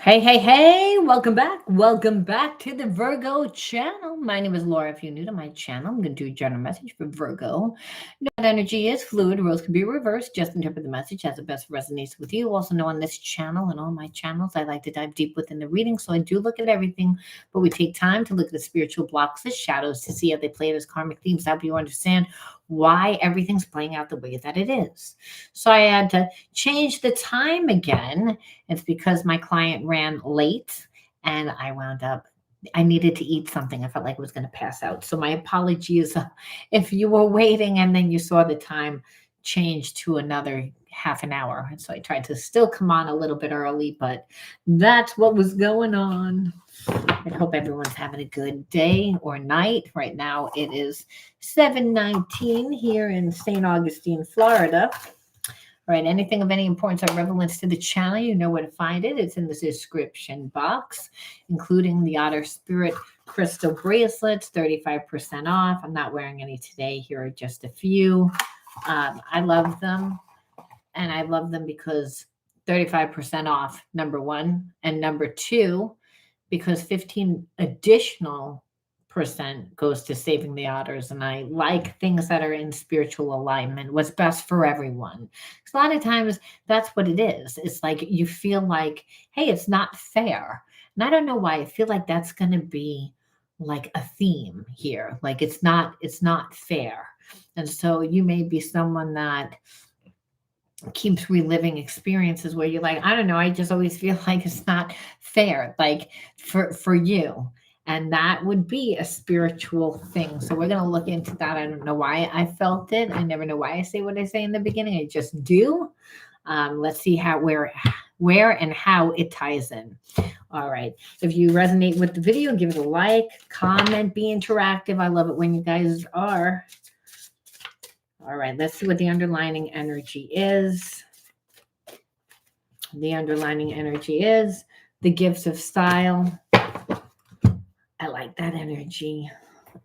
Hey, hey, hey, welcome back. Welcome back to the Virgo channel. My name is Laura. If you're new to my channel, I'm going to do a general message for Virgo. That energy is fluid. Roles can be reversed. Just interpret the message as it best resonates with you. Also know on this channel and all my channels, I like to dive deep within the reading. So I do look at everything, but we take time to look at the spiritual blocks, the shadows, to see how they play as karmic themes, help you understand why everything's playing out the way that it is. So I had to change the time again. It's because my client ran late and I needed to eat something. I felt like I was going to pass out. So my apologies if you were waiting and then you saw the time change to another half an hour. And so I tried to still come on a little bit early, but that's what was going on. I hope everyone's having a good day or night. Right now it is 7:19 here in St. Augustine, Florida. All right, anything of any importance or relevance to the channel, you know where to find it. It's in the description box, including the Otter Spirit crystal bracelets, 35% off. I'm not wearing any today. Here are just a few. I love them, and I love them because 35% off, number one, and number two, because 15 additional percent goes to saving the otters. And I like things that are in spiritual alignment, what's best for everyone. Because a lot of times that's what it is. It's like you feel like, hey, it's not fair. And I don't know why. I feel like that's going to be like a theme here. Like it's not fair. And so you may be someone that keeps reliving experiences where you're like, I don't know, I just always feel like it's not fair, like for you. And that would be a spiritual thing. So we're gonna look into that. I don't know why I felt it. I never know why I say what I say in the beginning. I just do. Let's see how where and how it ties in. All right. If you resonate with the video, give it a like, comment, be interactive. I love it when you guys are. All right, let's see what the underlining energy is. The underlining energy is the gifts of style. I like that energy.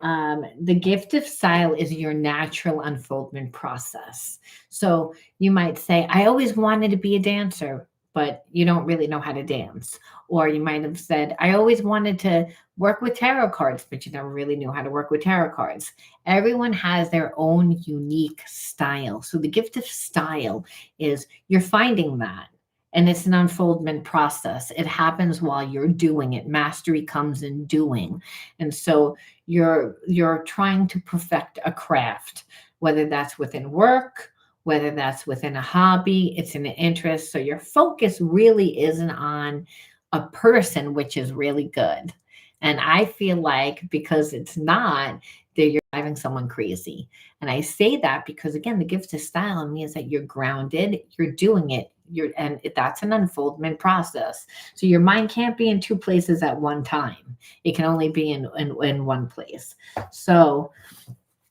The gift of style is your natural unfoldment process. So you might say, I always wanted to be a dancer, but you don't really know how to dance. Or you might have said, I always wanted to work with tarot cards, but you never really knew how to work with tarot cards. Everyone has their own unique style. So the gift of style is you're finding that. And it's an unfoldment process. It happens while you're doing it. Mastery comes in doing. And so you're trying to perfect a craft, whether that's within work, whether that's within a hobby, it's an interest. So your focus really isn't on a person, which is really good. And I feel like because it's not, that you're driving someone crazy. And I say that because again, the gift of style means that you're grounded, you're doing it, and that's an unfoldment process. So your mind can't be in two places at one time. It can only be in one place. So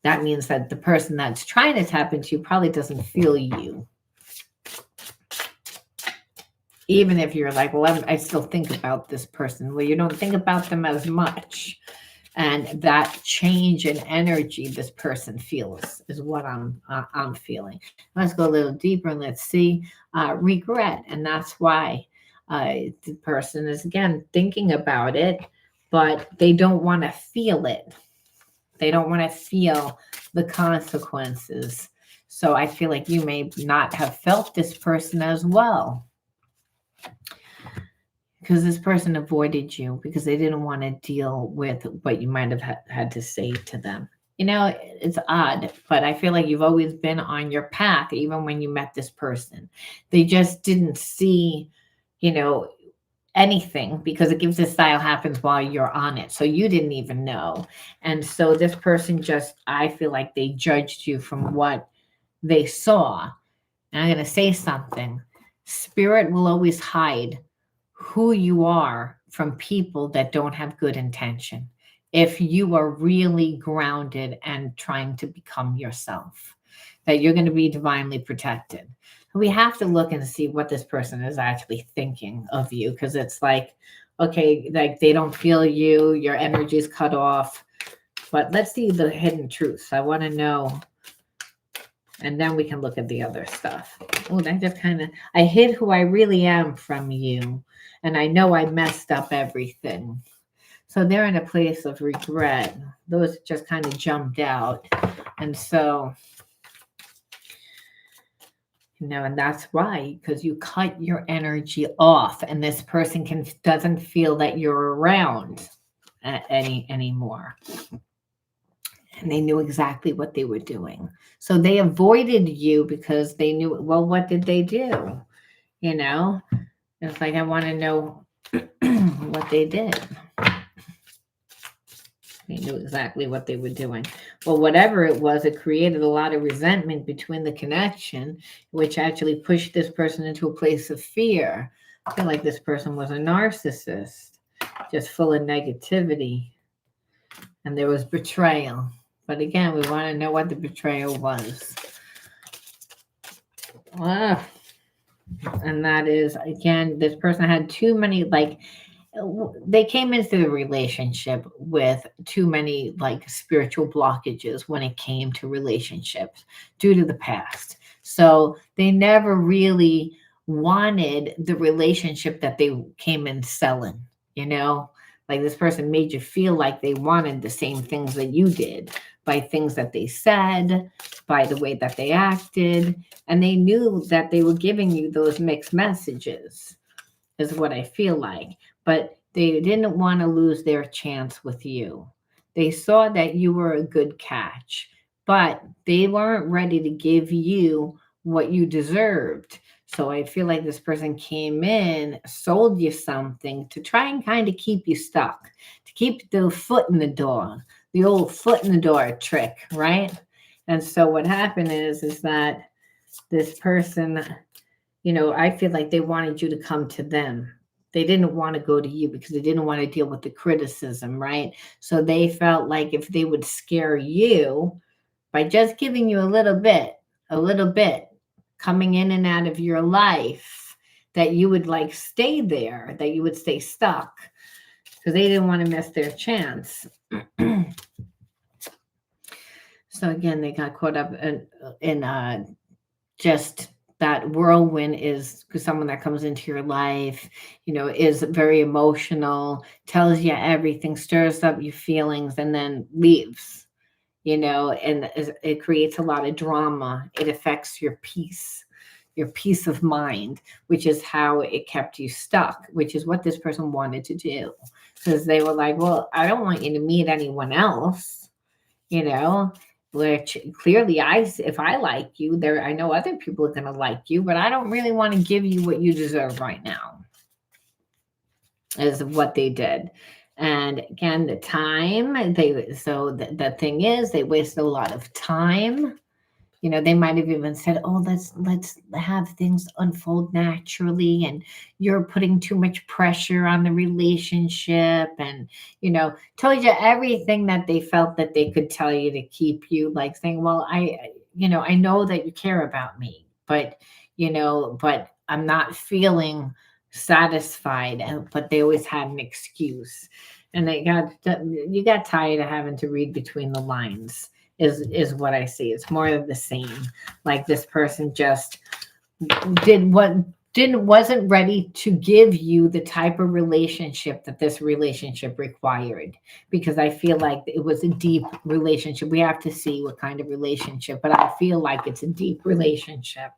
that means that the person that's trying to tap into you probably doesn't feel you. Even if you're like, well, I still think about this person. Well, you don't think about them as much. And that change in energy this person feels is what I'm feeling. Let's go a little deeper and let's see regret, and that's why the person is again thinking about it, but they don't want to feel it. They don't want to feel the consequences. So I feel like you may not have felt this person as well, because this person avoided you because they didn't want to deal with what you might have had to say to them. You know, it's odd, but I feel like you've always been on your path, even when you met this person. They just didn't see, anything, because it gives the style happens while you're on it. So you didn't even know. And so this person just, I feel like they judged you from what they saw. And I'm going to say something. Spirit will always hide who you are from people that don't have good intention. If you are really grounded and trying to become yourself, that you're going to be divinely protected. We have to look and see what this person is actually thinking of you, because it's like, okay, like they don't feel you, your energy is cut off. But let's see the hidden truths. I want to know And then we can look at the other stuff. Oh, that just kind of, I hid who I really am from you. And I know I messed up everything. So they're in a place of regret. Those just kind of jumped out. And so, and that's why, because you cut your energy off and this person doesn't feel that you're around anymore. And they knew exactly what they were doing. So they avoided you because they knew, well, what did they do? It's like, I want to know what they did. They knew exactly what they were doing. Well, whatever it was, it created a lot of resentment between the connection, which actually pushed this person into a place of fear. I feel like this person was a narcissist, just full of negativity. And there was betrayal. But again, we want to know what the betrayal was. And that is, again, this person had too many, they came into the relationship with too many spiritual blockages when it came to relationships due to the past. So they never really wanted the relationship that they came in selling, like this person made you feel like they wanted the same things that you did by things that they said, by the way that they acted. And they knew that they were giving you those mixed messages, is what I feel like. But they didn't want to lose their chance with you. They saw that you were a good catch, but they weren't ready to give you what you deserved. So I feel like this person came in, sold you something to try and kind of keep you stuck, to keep the foot in the door, the old foot in the door trick, right? And so what happened is that this person, I feel like they wanted you to come to them. They didn't want to go to you because they didn't want to deal with the criticism, right? So they felt like if they would scare you by just giving you a little bit, coming in and out of your life, that you would stay there, that you would stay stuck, because they didn't want to miss their chance. So again, they got caught up in just that whirlwind is someone that comes into your life, is very emotional, tells you everything, stirs up your feelings, and then leaves, and it creates a lot of drama. It affects your peace of mind, which is how it kept you stuck, which is what this person wanted to do. Because they were like, well, I don't want you to meet anyone else, which clearly if I like you, I know other people are going to like you, but I don't really want to give you what you deserve right now, is what they did. And again, the time, the thing is, they wasted a lot of time. They might have even said, oh, let's have things unfold naturally. And you're putting too much pressure on the relationship. And, told you everything that they felt that they could tell you to keep you saying, well, I know that you care about me, but I'm not feeling satisfied. But they always had an excuse. And you got tired of having to read between the lines. Is what I see. It's more of the same. Like this person just wasn't ready to give you the type of relationship that this relationship required, because I feel like it was a deep relationship. We have to see what kind of relationship, but I feel like it's a deep relationship.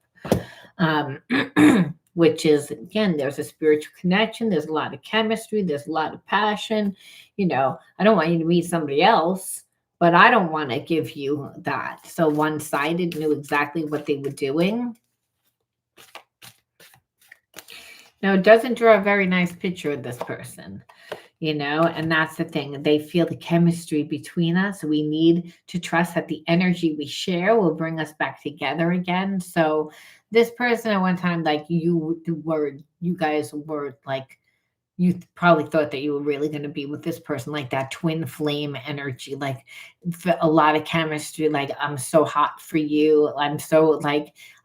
Which is, again, there's a spiritual connection. There's a lot of chemistry. There's a lot of passion. I don't want you to meet somebody else, but I don't want to give you that. So one-sided, knew exactly what they were doing. Now, it doesn't draw a very nice picture of this person, and that's the thing. They feel the chemistry between us. We need to trust that the energy we share will bring us back together again. So this person at one time, you guys were you probably thought that you were really going to be with this person, like that twin flame energy, like a lot of chemistry. Like, I'm so hot for you. I'm so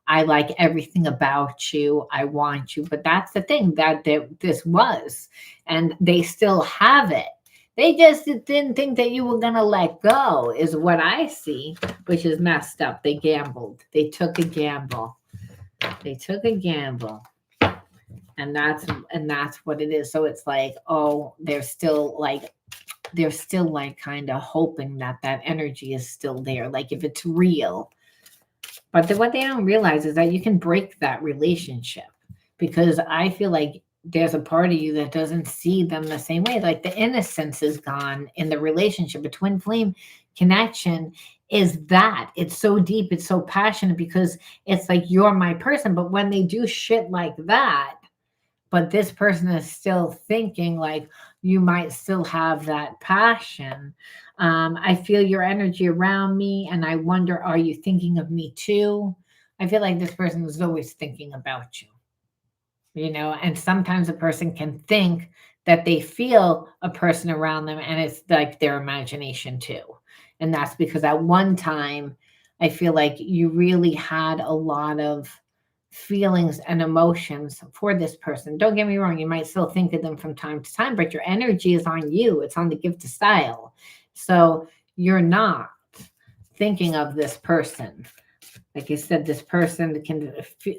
I like everything about you. I want you. But that's the thing that this was, and they still have it. They just didn't think that you were going to let go, is what I see, which is messed up. They gambled. They took a gamble. They took a gamble. And that's what it is. So it's like, oh, they're still like kind of hoping that that energy is still there, like if it's real. But what they don't realize is that you can break that relationship, because I feel like there's a part of you that doesn't see them the same way. Like the innocence is gone in the relationship. A twin flame connection is that it's so deep, it's so passionate, because it's like you're my person. But when they do shit like that, but this person is still thinking like you might still have that passion. I feel your energy around me, and I wonder, are you thinking of me too? I feel like this person is always thinking about you, and sometimes a person can think that they feel a person around them, and it's like their imagination too. And that's because at one time, I feel like you really had a lot of feelings and emotions for this person. Don't get me wrong, you might still think of them from time to time, but your energy is on you, it's on the gift of style. So you're not thinking of this person. Like you said, this person can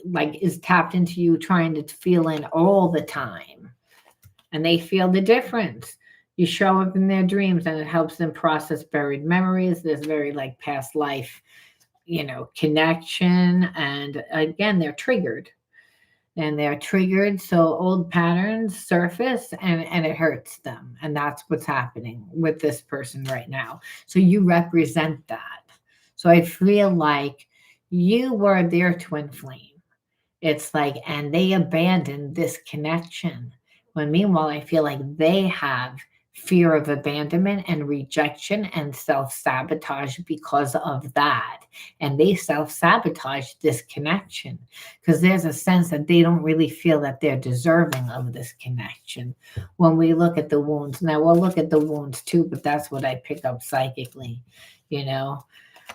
like is tapped into you, trying to feel in all the time, and they feel the difference. You show up in their dreams, and it helps them process buried memories. There's very like past life, connection. And again, they're triggered. So old patterns surface, and it hurts them. And that's what's happening with this person right now. So you represent that. So I feel like you were their twin flame. It's like, and they abandoned this connection. When meanwhile, I feel like they have fear of abandonment and rejection and self sabotage because of that. And they self sabotage this connection because there's a sense that they don't really feel that they're deserving of this connection. When we look at the wounds, now we'll look at the wounds too, but that's what I pick up psychically, you know.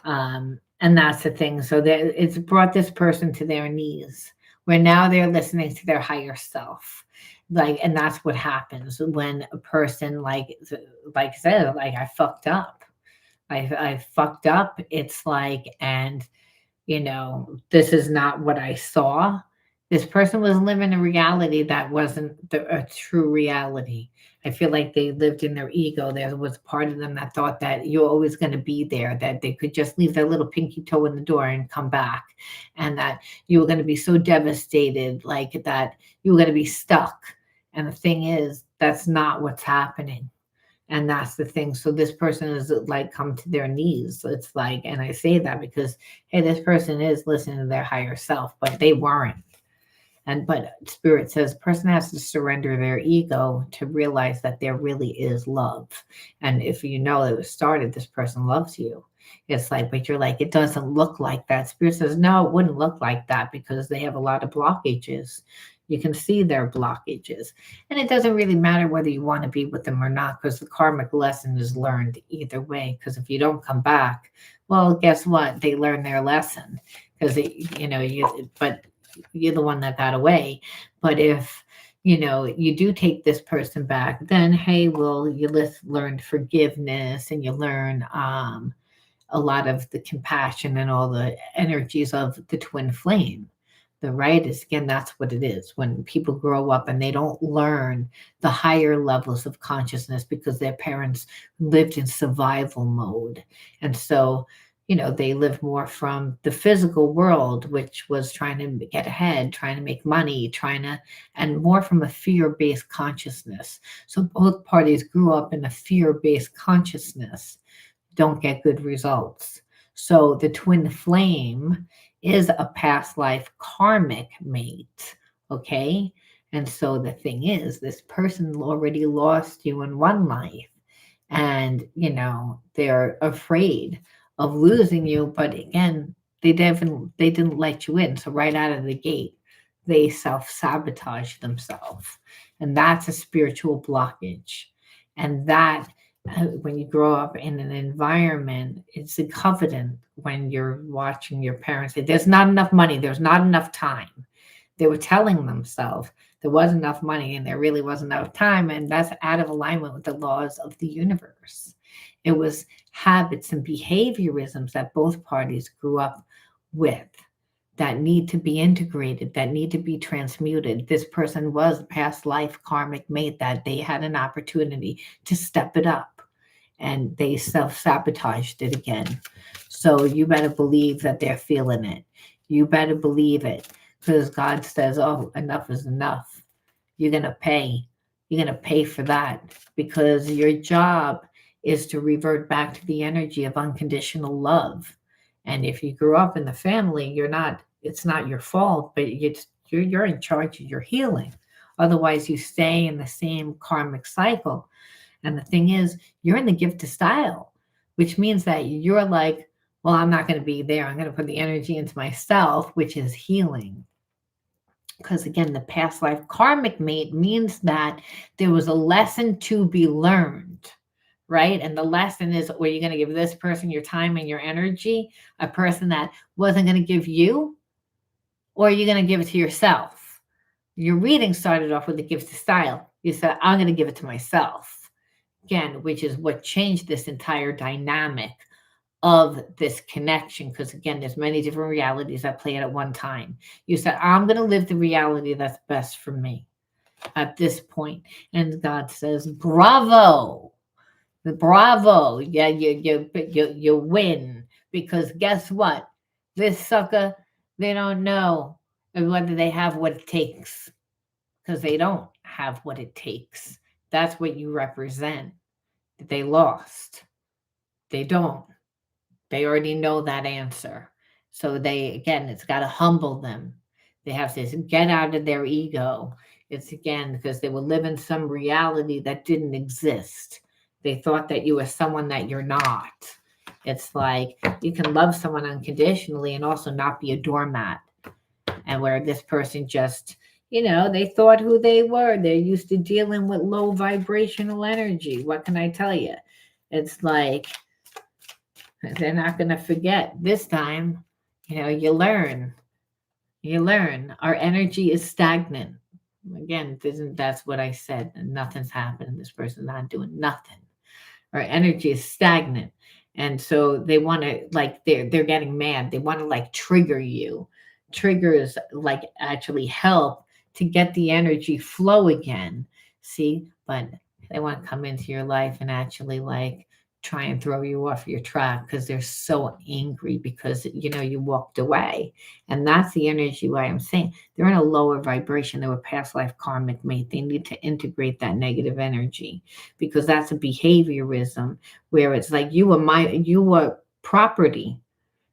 And that's the thing. So that it's brought this person to their knees, where now they're listening to their higher self. Like, and that's what happens when a person like said, like I fucked up. I fucked up. It's like, and this is not what I saw. This person was living a reality that wasn't a true reality. I feel like they lived in their ego. There was part of them that thought that you're always going to be there, that they could just leave their little pinky toe in the door and come back, and that you were going to be so devastated, like that you were going to be stuck. And the thing is, that's not what's happening. And that's the thing. So this person is like come to their knees. So it's like, and I say that because, hey, this person is listening to their higher self, but they weren't. But Spirit says person has to surrender their ego to realize that there really is love. And if you know it was started, this person loves you. It's like, but you're like, it doesn't look like that. Spirit says, no, it wouldn't look like that because they have a lot of blockages. You can see their blockages. And it doesn't really matter whether you want to be with them or not, because the karmic lesson is learned either way. Because if you don't come back, well, guess what? They learn their lesson. Because, but you're the one that got away. But if, you do take this person back, then, hey, well, you learned forgiveness, and you learn a lot of the compassion and all the energies of the twin flame. The right is, again, that's what it is. When people grow up and they don't learn the higher levels of consciousness because their parents lived in survival mode. And so, they live more from the physical world, which was trying to get ahead, trying to make money, and more from a fear-based consciousness. So both parties grew up in a fear-based consciousness, don't get good results. So the twin flame is a past life karmic mate, okay? And so the thing is, this person already lost you in one life, and they're afraid of losing you. But again, they didn't let you in. So right out of the gate, they self-sabotage themselves, and that's a spiritual blockage. And that when you grow up in an environment, it's a covenant. When you're watching your parents say, there's not enough money, there's not enough time. They were telling themselves There wasn't enough money and there really wasn't enough time. And that's out of alignment with the laws of the universe. It was habits and behaviorisms that both parties grew up with that need to be integrated, that need to be transmuted. This person was a past life karmic mate that they had an opportunity to step it up and they self-sabotaged it again. So you better believe that they're feeling it. You better believe it because God says, oh, enough is enough. You're going to pay. You're going to pay for that because your job is to revert back to the energy of unconditional love. And if you grew up in the family, it's not your fault, but you're in charge of your healing. Otherwise, you stay in the same karmic cycle. And the thing is, you're in the gift of style, which means that you're like, well, I'm not going to be there. I'm going to put the energy into myself, which is healing. Because again, the past life karmic mate means that there was a lesson to be learned, right? And the lesson is, were you going to give this person your time and your energy, a person that wasn't going to give you, or are you going to give it to yourself? Your reading started off with the gift of style. You said, I'm going to give it to myself. Again, which is what changed this entire dynamic of this connection, because again, there's many different realities that play out at one time. You said, I'm going to live the reality that's best for me at this point. And God says, bravo, bravo. Yeah, you win. Because guess what? This sucker, they don't know whether they have what it takes, because they don't have what it takes. That's what you represent. They lost. They don't. They already know that answer. So it's got to humble them. They have to get out of their ego. It's again, because they will live in some reality that didn't exist. They thought that you were someone that you're not. It's like you can love someone unconditionally and also not be a doormat. And where this person just, they thought who they were. They're used to dealing with low vibrational energy. What can I tell you? It's like, they're not going to forget this time. You learn. Our energy is stagnant. Again, that's what I said. Nothing's happening. This person's not doing nothing. Our energy is stagnant. And so they want to, like, they're getting mad. They want to, like, trigger you. Triggers, like, actually help to get the energy flow again. See? But they want to come into your life and actually, like, try and throw you off your track because they're so angry because you walked away. And that's the energy why I'm saying they're in a lower vibration. They were past life karmic mate. They need to integrate that negative energy because that's a behaviorism where it's like you were property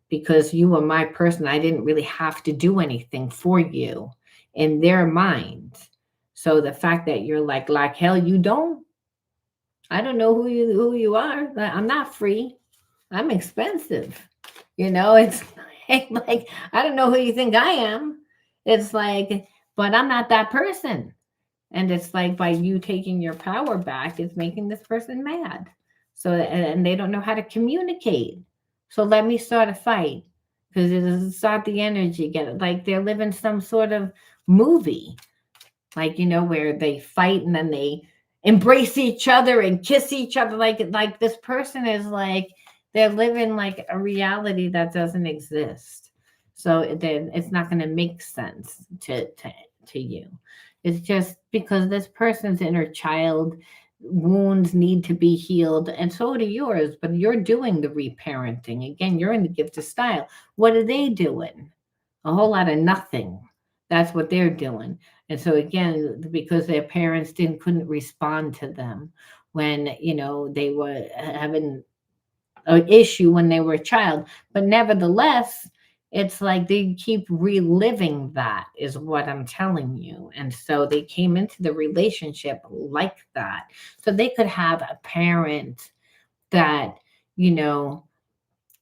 because you were my person. I didn't really have to do anything for you in their mind. So the fact that you're like hell you don't. I don't know who you are. I'm not free. I'm expensive. It's like I don't know who you think I am. It's like, but I'm not that person. And it's like by you taking your power back, it's making this person mad. So and they don't know how to communicate. So let me start a fight because it doesn't start the energy. Get it? Like they're living some sort of movie, like where they fight and then they embrace each other and kiss each other like this person is like they're living like a reality that doesn't exist. So then it's not going to make sense to you. It's just because this person's inner child wounds need to be healed and so do yours, but you're doing the reparenting. Again, you're in the gift of style. What are they doing? A whole lot of nothing. That's what they're doing. And so again, because their parents couldn't respond to them when, they were having an issue when they were a child. But nevertheless, it's like they keep reliving that is what I'm telling you. And so they came into the relationship like that. So they could have a parent that,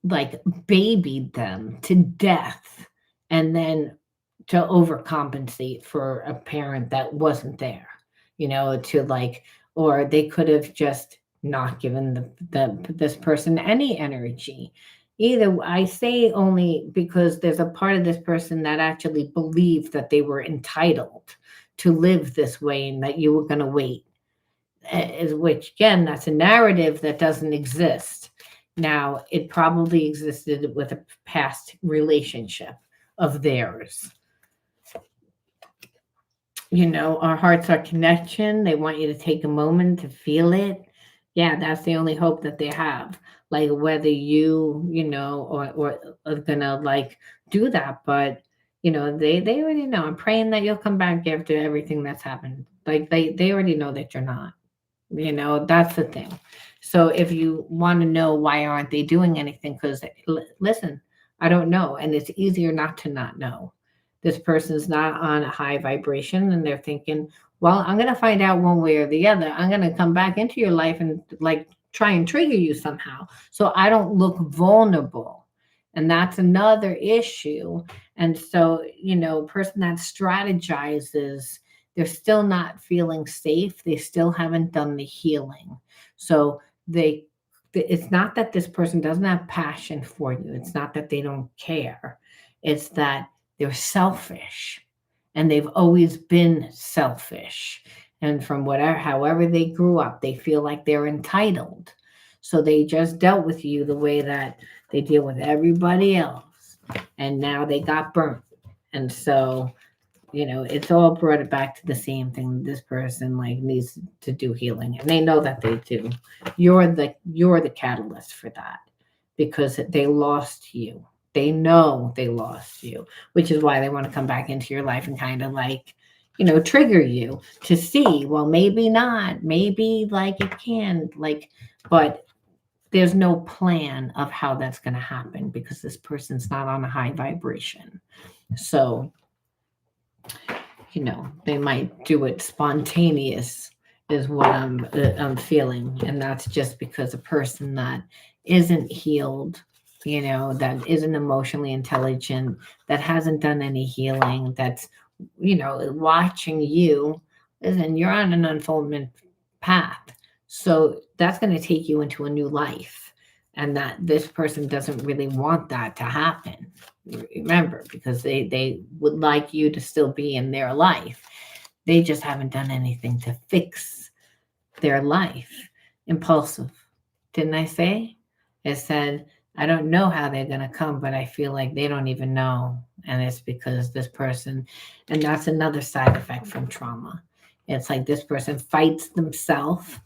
like babied them to death and then to overcompensate for a parent that wasn't there, to like, or they could have just not given this person any energy. Either I say only because there's a part of this person that actually believed that they were entitled to live this way and that you were going to wait. Which again, that's a narrative that doesn't exist. Now, it probably existed with a past relationship of theirs. Our hearts are connection. They want you to take a moment to feel it. Yeah, that's the only hope that they have. Like whether or are gonna like do that, but they already know. I'm praying that you'll come back after everything that's happened. Like they already know that you're not. That's the thing. So if you want to know why aren't they doing anything, because listen, I don't know, and it's easier not to not know. This person's not on a high vibration, and they're thinking, well, I'm going to find out one way or the other. I'm going to come back into your life and like try and trigger you somehow so I don't look vulnerable. And that's another issue. And so, a person that strategizes, they're still not feeling safe. They still haven't done the healing. So it's not that this person doesn't have passion for you. It's not that they don't care. It's that they're selfish, and they've always been selfish. And from however they grew up, they feel like they're entitled. So they just dealt with you the way that they deal with everybody else. And now they got burnt. And so, it's all brought it back to the same thing. This person like needs to do healing, and they know that they do. You're the catalyst for that, because they lost you. They know they lost you, which is why they want to come back into your life and kind of like, trigger you to see, well, maybe not, maybe like it can, like, but there's no plan of how that's going to happen because this person's not on a high vibration. So, they might do it spontaneous is what I'm feeling. And that's just because a person that isn't healed, that isn't emotionally intelligent, that hasn't done any healing, that's, watching you, listen, you're on an unfoldment path. So that's going to take you into a new life. And that this person doesn't really want that to happen. Remember, because they would like you to still be in their life. They just haven't done anything to fix their life. Impulsive. Didn't I say? It said, I don't know how they're going to come, but I feel like they don't even know. And it's because this person, and that's another side effect from trauma. It's like this person fights themselves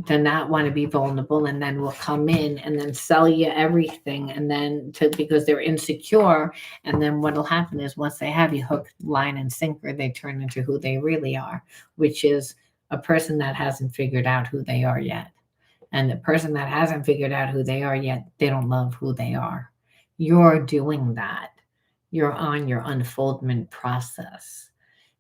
to not want to be vulnerable, and then will come in and then sell you everything, and then because they're insecure, and then what'll happen is once they have you hook, line, and sinker, they turn into who they really are, which is a person that hasn't figured out who they are yet. And the person that hasn't figured out who they are yet, they don't love who they are. You're doing that. You're on your unfoldment process.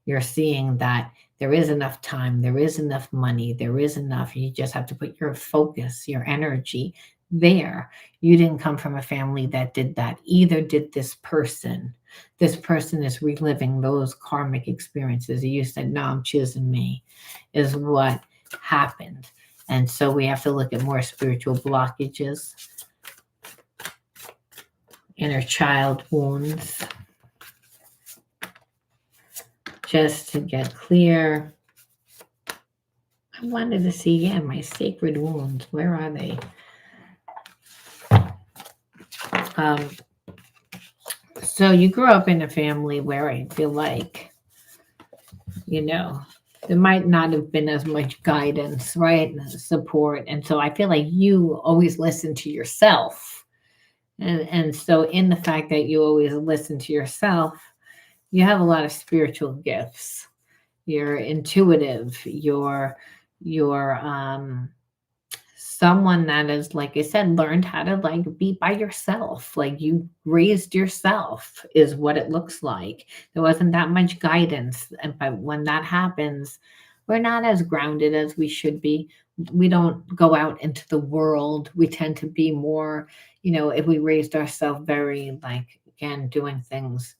You're seeing that there is enough time, there is enough money, there is enough. You just have to put your focus, your energy there. You didn't come from a family that did that. Either did this person. This person is reliving those karmic experiences. You said, no, I'm choosing me, is what happened. And so we have to look at more spiritual blockages, inner child wounds, just to get clear. I wanted to see, my sacred wounds. Where are they? So you grew up in a family where I feel like, there might not have been as much guidance, right? Support. And so I feel like you always listen to yourself. And so in the fact that you always listen to yourself, you have a lot of spiritual gifts. You're intuitive. You're someone that is, like I said, learned how to like be by yourself. Like you raised yourself is what it looks like. There wasn't that much guidance. But when that happens, we're not as grounded as we should be. We don't go out into the world. We tend to be more, if we raised ourselves very like, again, doing things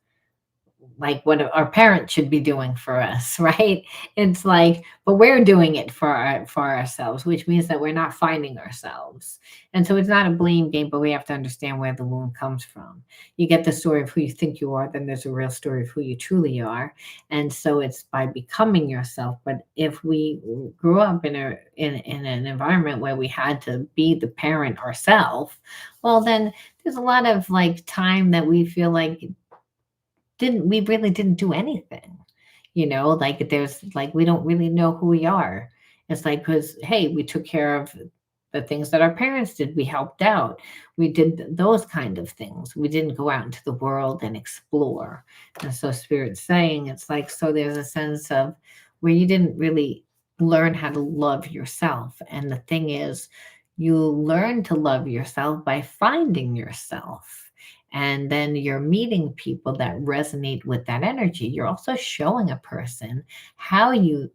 like what our parents should be doing for us, right? It's like, but we're doing it for ourselves, which means that we're not finding ourselves. And so it's not a blame game, but we have to understand where the wound comes from. You get the story of who you think you are, then there's a real story of who you truly are. And so it's by becoming yourself. But if we grew up in an environment where we had to be the parent ourselves, well, then there's a lot of like time that we feel like didn't we really didn't do anything, like there's like we don't really know who we are. It's like, because hey, we took care of the things that our parents did. We helped out, we did those kind of things. We didn't go out into the world and explore. And so spirit's saying, it's like, so there's a sense of where you didn't really learn how to love yourself. And the thing is, you learn to love yourself by finding yourself, and then you're meeting people that resonate with that energy. You're also showing a person how you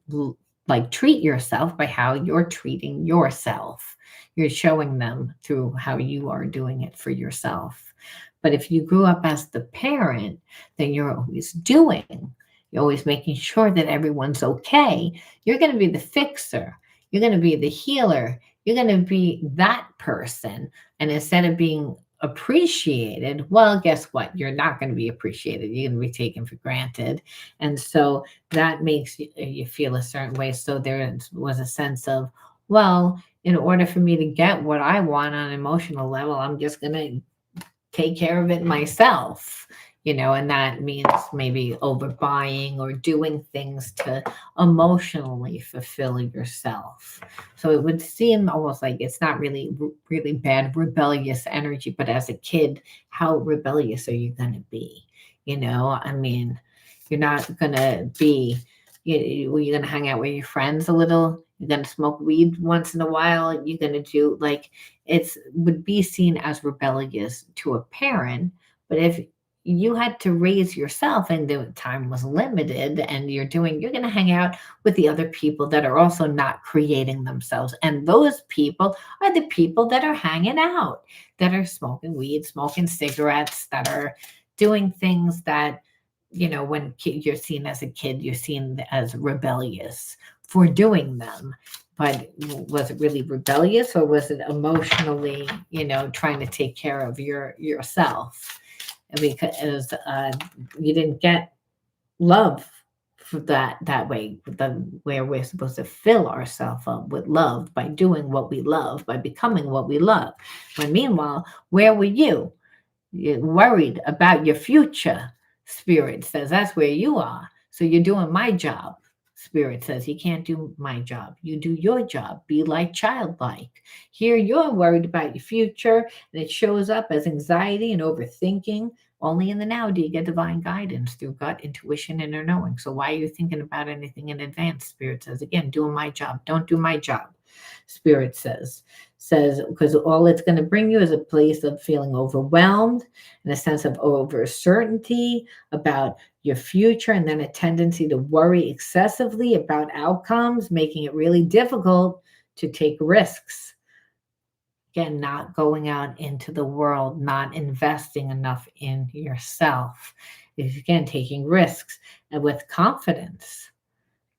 like treat yourself by how you're treating yourself. You're showing them through how you are doing it for yourself. But if you grew up as the parent, then you're always doing. You're always making sure that everyone's okay. You're going to be the fixer. You're going to be the healer. You're going to be that person. And instead of being appreciated, well, guess what? You're not going to be appreciated. You're going to be taken for granted. And so that makes you feel a certain way. So there was a sense of, well, in order for me to get what I want on an emotional level, I'm just going to take care of it myself, and that means maybe overbuying or doing things to emotionally fulfill yourself. So it would seem almost like it's not really, really bad, rebellious energy, but as a kid, how rebellious are you going to be? I mean, you're not going to be, you're going to hang out with your friends a little. You're going to smoke weed once in a while. You're going to do like, it's would be seen as rebellious to a parent. But if you had to raise yourself and the time was limited, and you're going to hang out with the other people that are also not creating themselves. And those people are the people that are hanging out, that are smoking weed, smoking cigarettes, that are doing things that, when you're seen as a kid, you're seen as rebellious for doing them. But was it really rebellious, or was it emotionally, trying to take care of yourself? Because you didn't get love for that way, where we're supposed to fill ourselves up with love by doing what we love, by becoming what we love. When meanwhile, where were you? You're worried about your future. Spirit says that's where you are. So you're doing my job. Spirit says you can't do my job. You do your job. Be like childlike. Here you're worried about your future, and it shows up as anxiety and overthinking. Only in the now do you get divine guidance through gut, intuition, and inner knowing. So why are you thinking about anything in advance? Spirit says, again, doing my job. Don't do my job. Spirit says, because all it's going to bring you is a place of feeling overwhelmed and a sense of over certainty about your future, and then a tendency to worry excessively about outcomes, making it really difficult to take risks. Again, not going out into the world, not investing enough in yourself. Again, taking risks and with confidence.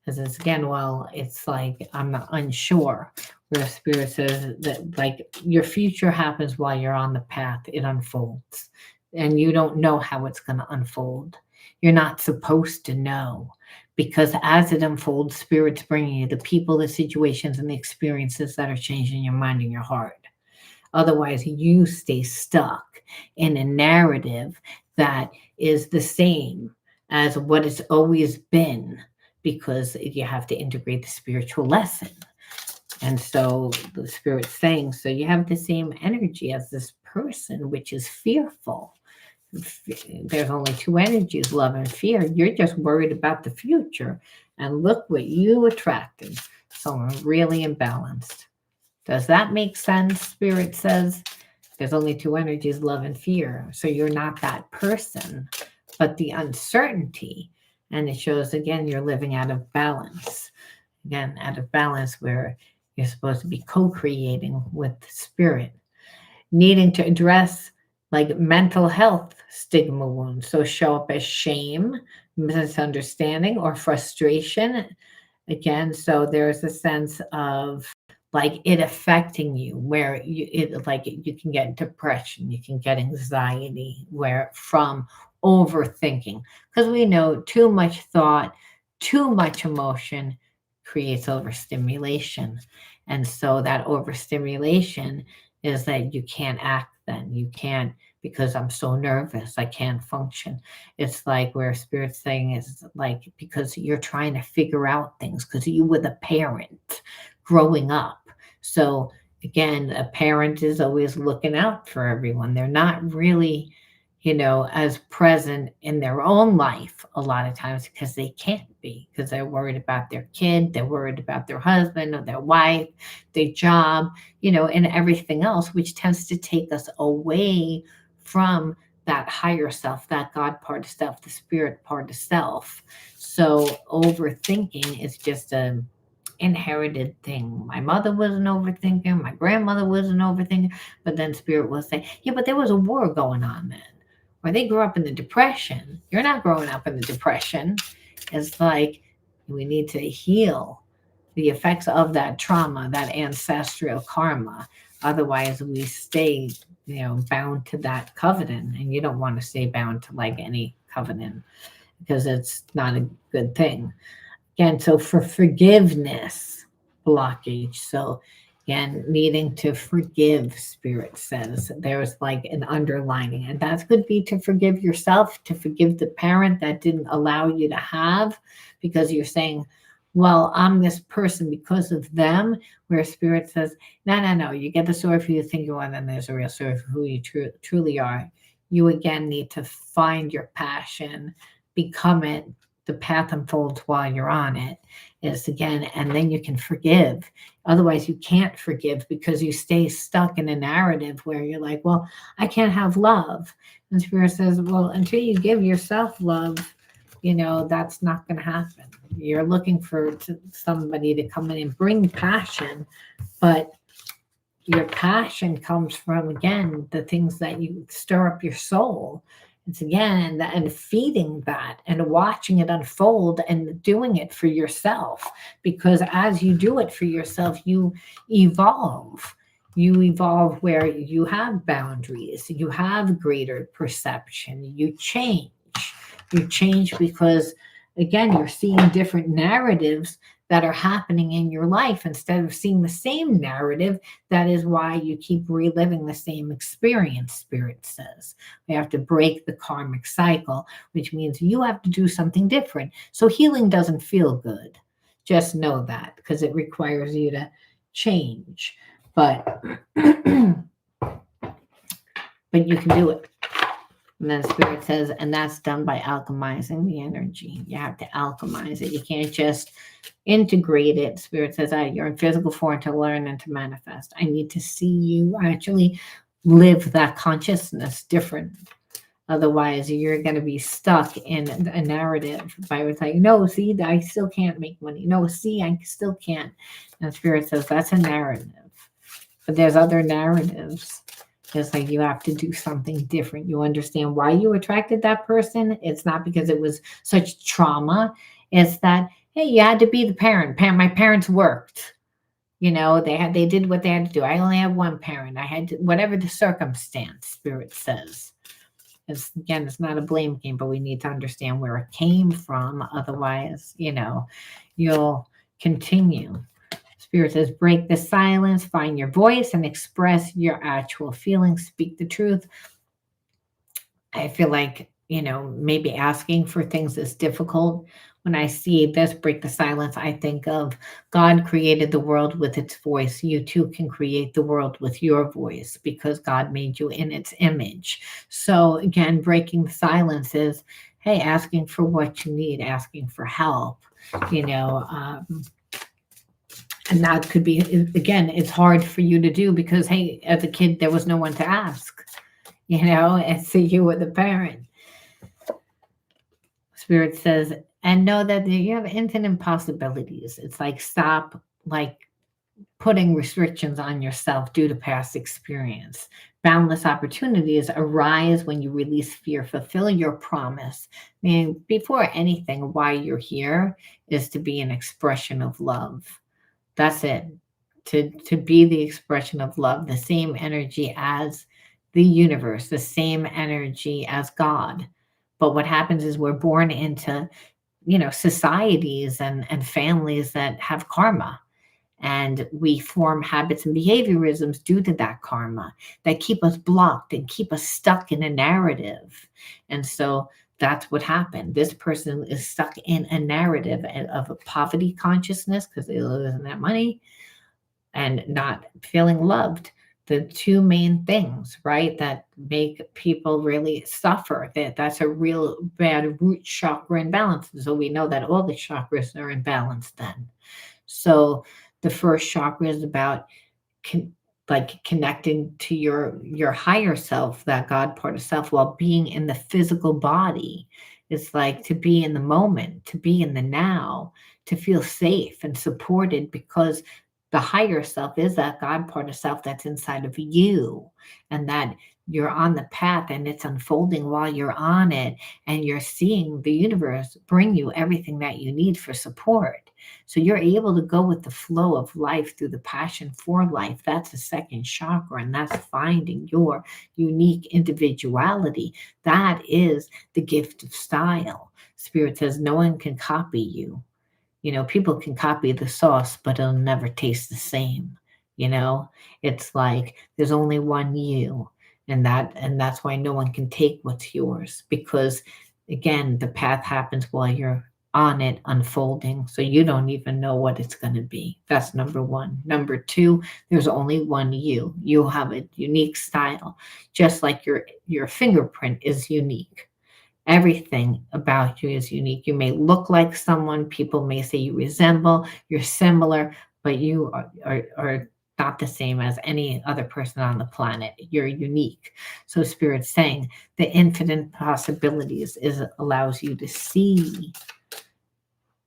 Because it's again, well, it's like I'm not unsure. Where Spirit says that like your future happens while you're on the path, it unfolds. And you don't know how it's going to unfold. You're not supposed to know, because as it unfolds, Spirit's bringing you the people, the situations, and the experiences that are changing your mind and your heart. Otherwise, you stay stuck in a narrative that is the same as what it's always been, because you have to integrate the spiritual lesson. And so the Spirit's saying, so you have the same energy as this person, which is fearful. There's only two energies, love and fear. You're just worried about the future. And look what you attracted. Someone really imbalanced. Does that make sense? Spirit says there's only two energies, love and fear. So you're not that person, but the uncertainty. And it shows, again, you're living out of balance. Again, out of balance, where you're supposed to be co-creating with Spirit. Needing to address like mental health stigma wounds. So show up as shame, misunderstanding, or frustration. Again, so there's a sense of like it affecting you where you can get depression, you can get anxiety where from overthinking, because we know too much thought, too much emotion creates overstimulation. And so that overstimulation is that you can't act, then you can't, because I'm so nervous I can't function. It's like where spirit's saying is like because you're trying to figure out things because you were the parent growing up. So again, a parent is always looking out for everyone. They're not really, as present in their own life a lot of times because they can't be, because they're worried about their kid, they're worried about their husband or their wife, their job, and everything else, which tends to take us away from that higher self, that God part of self, the spirit part of self. So overthinking is just a inherited thing. My mother was an overthinker, my grandmother was an overthinker, but then spirit will say, yeah, but there was a war going on then. Or they grew up in the depression. You're not growing up in the depression. It's like we need to heal the effects of that trauma, that ancestral karma. Otherwise, we stay, bound to that covenant. And you don't want to stay bound to like any covenant because it's not a good thing. Again, so for forgiveness, blockage. So again, needing to forgive, spirit says there's like an underlining, and that could be to forgive yourself, to forgive the parent that didn't allow you to have, because you're saying, well, I'm this person because of them, where spirit says, no, you get the story for who you think you are, and then there's a real story for who you truly are. You again need to find your passion, become it. The path unfolds while you're on it is again, and then you can forgive. Otherwise, you can't forgive because you stay stuck in a narrative where you're like, well, I can't have love. And spirit says, well, until you give yourself love, that's not going to happen. You're looking for somebody to come in and bring passion, but your passion comes from, again, the things that you stir up your soul. It's again, and feeding that and watching it unfold and doing it for yourself. Because as you do it for yourself, you evolve. You evolve where you have boundaries, you have greater perception, you change. You change because, again, you're seeing different narratives that are happening in your life instead of seeing the same narrative. That is why you keep reliving the same experience, spirit says. We have to break the karmic cycle, which means you have to do something different. So healing doesn't feel good. Just know that, because it requires you to change. But you can do it. And then spirit says, and that's done by alchemizing the energy. You have to alchemize it. You can't just integrate it. Spirit says, you're in physical form to learn and to manifest. I need to see you actually live that consciousness different. Otherwise, you're going to be stuck in a narrative by like, no, see, I still can't make money. No, see, I still can't. And spirit says, that's a narrative. But there's other narratives. It's like you have to do something different. You understand why you attracted that person. It's not because it was such trauma. It's that, hey, you had to be the parent. My parents worked. They did what they had to do. I only have one parent. I had to, whatever the circumstance, spirit says. It's not a blame game, but we need to understand where it came from. Otherwise, you'll continue. Spirit says, break the silence, find your voice, and express your actual feelings. Speak the truth. I feel like, maybe asking for things is difficult. When I see this, break the silence, I think of God created the world with its voice. You too can create the world with your voice because God made you in its image. So again, breaking the silence is, hey, asking for what you need, asking for help, and that could be, again, it's hard for you to do because, hey, as a kid, there was no one to ask, and so you were the parent. Spirit says, and know that you have infinite possibilities. It's like, stop, like, putting restrictions on yourself due to past experience. Boundless opportunities arise when you release fear, fulfill your promise. Meaning, before anything, why you're here is to be an expression of love. That's it. To be the expression of love, the same energy as the universe, the same energy as God. But what happens is we're born into, societies and families that have karma, and we form habits and behaviorisms due to that karma that keep us blocked and keep us stuck in a narrative. And so that's what happened. This person is stuck in a narrative of a poverty consciousness because they losing that money and not feeling loved. The two main things, right, that make people really suffer. That's a real bad root chakra imbalance. So we know that all the chakras are imbalanced then. So the first chakra is about connecting to your higher self, that God part of self, while being in the physical body. It's like to be in the moment, to be in the now, to feel safe and supported, because the higher self is that God part of self that's inside of you, and that you're on the path and it's unfolding while you're on it, and you're seeing the universe bring you everything that you need for support. So you're able to go with the flow of life through the passion for life. That's the second chakra, and that's finding your unique individuality. That is the gift of style. Spirit says no one can copy you. People can copy the sauce, but it'll never taste the same. It's like there's only one you, and that's why no one can take what's yours, because again, the path happens while you're on it unfolding, so you don't even know what it's going to be. That's number one. Number two, there's only one you. You have a unique style, just like your fingerprint is unique. Everything about you is unique. You may look like someone, people may say you resemble, you're similar, but you are not the same as any other person on the planet. You're unique. So Spirit's saying the infinite possibilities allows you to see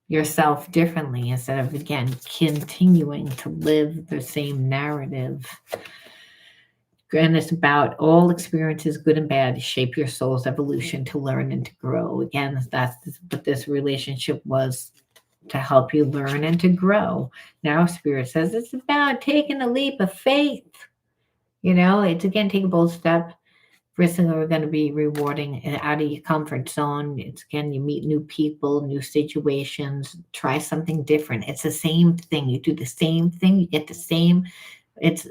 yourself differently, instead of, again, continuing to live the same narrative. And it's about all experiences, good and bad, shape your soul's evolution to learn and to grow. Again, that's what this relationship was, to help you learn and to grow. Now Spirit says it's about taking a leap of faith. It's, again, take a bold step. First thing are going to be rewarding out of your comfort zone. It's, again, you meet new people, new situations, try something different. It's the same thing. You do the same thing, you get the same. It's,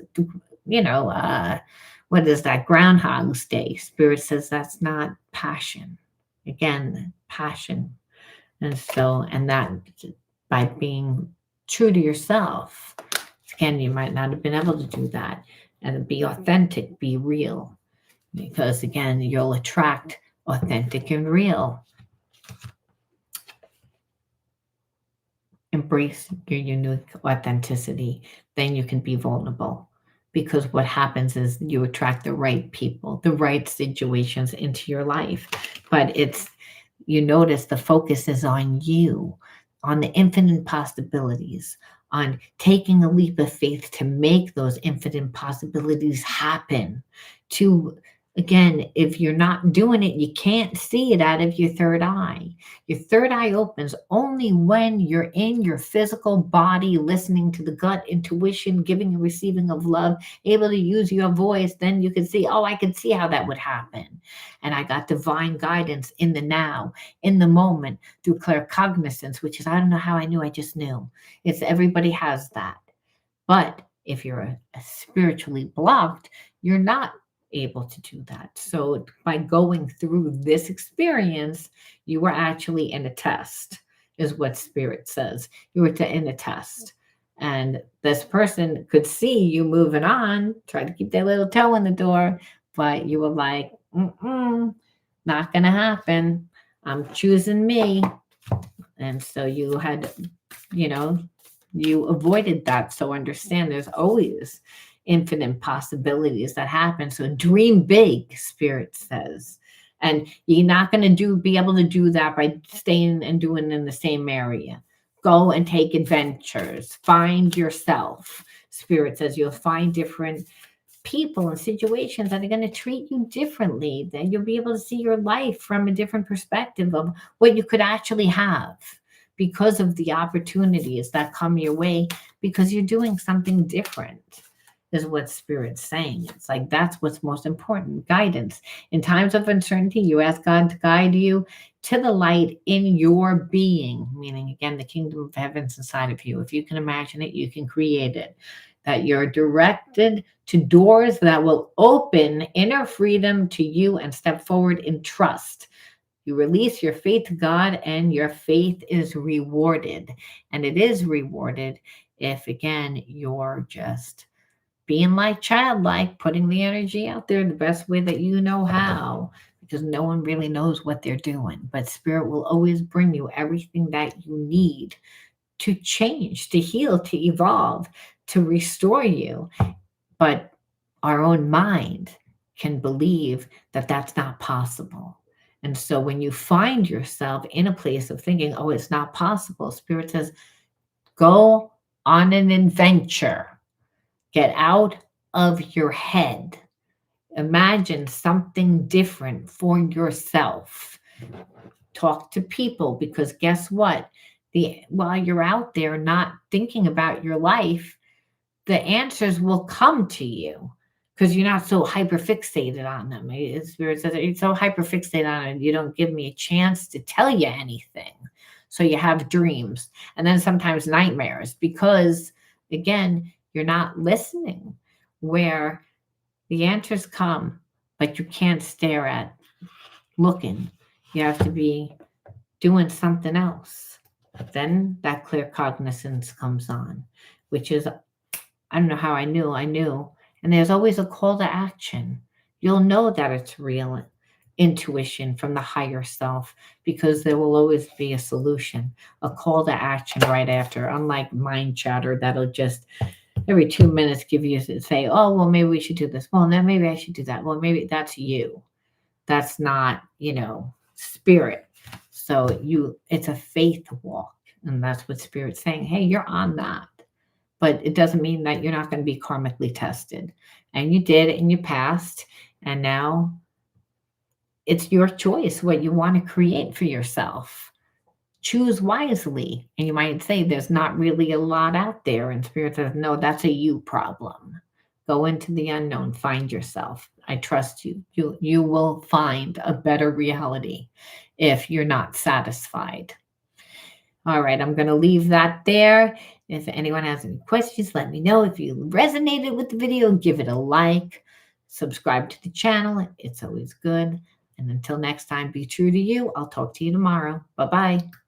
what is that? Groundhog's Day. Spirit says that's not passion. Again, passion. And that by being true to yourself, again, you might not have been able to do that. And be authentic, be real. Because, again, you'll attract authentic and real. Embrace your unique authenticity. Then you can be vulnerable. Because what happens is you attract the right people, the right situations into your life. But you notice the focus is on you, on the infinite possibilities, on taking a leap of faith to make those infinite possibilities happen. Again, if you're not doing it, you can't see it out of your third eye. Your third eye opens only when you're in your physical body, listening to the gut intuition, giving and receiving of love, able to use your voice. Then you can see, I can see how that would happen. And I got divine guidance in the now, in the moment, through claircognizance, which is, I don't know how I knew, I just knew. Everybody has that. But if you're spiritually blocked, you're not able to do that. So by going through this experience, you were actually in a test, is what Spirit says. You were in a test. And this person could see you moving on, try to keep their little toe in the door, but you were like, not going to happen. I'm choosing me. And so you had, you avoided that. So understand there's always infinite possibilities that happen. So dream big, Spirit says. And you're not going to be able to do that by staying and doing in the same area. Go and take adventures. Find yourself. Spirit says you'll find different people and situations that are going to treat you differently, that you'll be able to see your life from a different perspective of what you could actually have because of the opportunities that come your way because you're doing something different, is what Spirit's saying. It's like that's what's most important, guidance. In times of uncertainty, you ask God to guide you to the light in your being, meaning again, the kingdom of heaven's inside of you. If you can imagine it, you can create it. That you're directed to doors that will open inner freedom to you and step forward in trust. You release your faith to God and your faith is rewarded. And it is rewarded if, again, you're just being like childlike, putting the energy out there the best way that you know how, because no one really knows what they're doing. But Spirit will always bring you everything that you need to change, to heal, to evolve, to restore you. But our own mind can believe that that's not possible. And so when you find yourself in a place of thinking, oh, it's not possible, Spirit says, go on an adventure. Get out of your head. Imagine something different for yourself. Talk to people, because guess what? While you're out there not thinking about your life, the answers will come to you because you're not so hyperfixated on them. Spirit says you're so hyperfixated on it, you don't give me a chance to tell you anything. So you have dreams and then sometimes nightmares because, again, you're not listening, where the answers come, but you can't stare at looking. You have to be doing something else. Then that clear cognizance comes on, which is, I don't know how I knew. And there's always a call to action. You'll know that it's real intuition from the higher self because there will always be a solution, a call to action right after, unlike mind chatter that'll just every 2 minutes give you say, oh, well, maybe we should do this. Well, then maybe I should do that. Well, maybe that's you. That's not, Spirit. So it's a faith walk. And that's what Spirit's saying. Hey, you're on that. But it doesn't mean that you're not going to be karmically tested. And you did, and you passed. And now it's your choice what you want to create for yourself. Choose wisely. And you might say there's not really a lot out there. And Spirit says, no, that's a you problem. Go into the unknown. Find yourself. I trust you. You will find a better reality if you're not satisfied. All right, I'm going to leave that there. If anyone has any questions, let me know. If you resonated with the video, give it a like. Subscribe to the channel. It's always good. And until next time, be true to you. I'll talk to you tomorrow. Bye-bye.